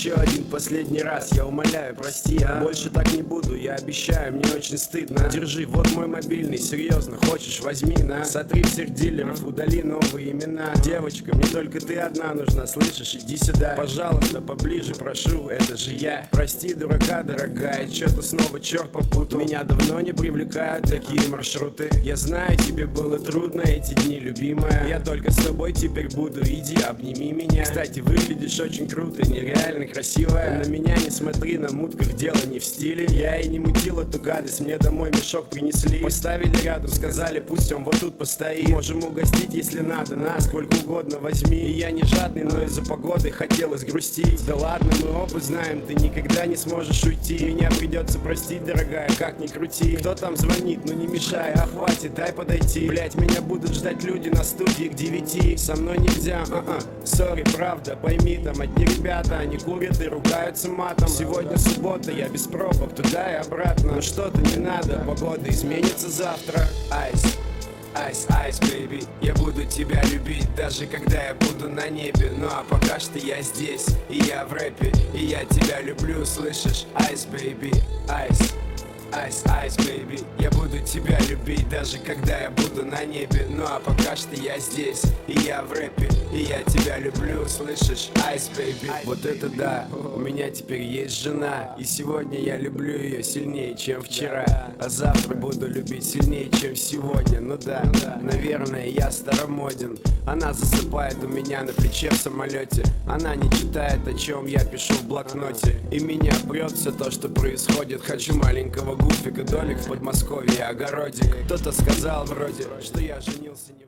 еще один последний раз, я умоляю, прости, больше так не буду, я обещаю, мне очень стыдно. Держи, вот мой мобильный, серьезно, хочешь, возьми, на. Сотри всех дилеров, удали новые имена. Девочка, мне только ты одна нужна, слышишь, иди сюда. Пожалуйста, поближе, прошу, это же я. Прости, дурака, дорогая, что-то снова черт попутал. Меня давно не привлекают такие маршруты. Я знаю, тебе было трудно эти дни, любимая. Я только с тобой теперь буду, иди, обними меня. Кстати, выглядишь очень круто, нереально красивая. На меня не смотри, на мутках дело не в стиле. Я и не мутил эту гадость, мне домой мешок принесли. Поставили рядом, сказали, пусть он вот тут постоит. Можем угостить, если надо, на сколько угодно возьми. И я не жадный, но из-за погоды хотелось грустить. Да ладно, мы оба знаем, ты никогда не сможешь уйти. Меня придется простить, дорогая, как ни крути. Кто там звонит, ну не мешай, а хватит, дай подойти. Блять, меня будут ждать люди на студии к 9. Со мной нельзя, сори, правда, пойми, там одни ребята, они курят и ругаются матом. Сегодня суббота, я без пробок, туда и обратно. Но что-то не надо, погода изменится завтра. Айс, айс, айс, бэйби, я буду тебя любить, даже когда я буду на небе. Ну а пока что я здесь, и я в рэпе, и я тебя люблю, слышишь? Айс, бэйби, айс. Айс, айс, бэйби, я буду тебя любить, даже когда я буду на небе. Ну а пока что я здесь, и я в рэпе, и я тебя люблю, слышишь? Айс, бэйби. Вот это да, у меня теперь есть жена, и сегодня я люблю ее сильнее, чем вчера. А завтра буду любить сильнее, чем сегодня. Ну да, наверное, я старомоден. Она засыпает у меня на плече в самолете. Она не читает, о чем я пишу в блокноте. И меня прет все то, что происходит. Хочу маленького гуфика, домик в Подмосковье, огородик. Кто-то сказал вроде, что я женился не...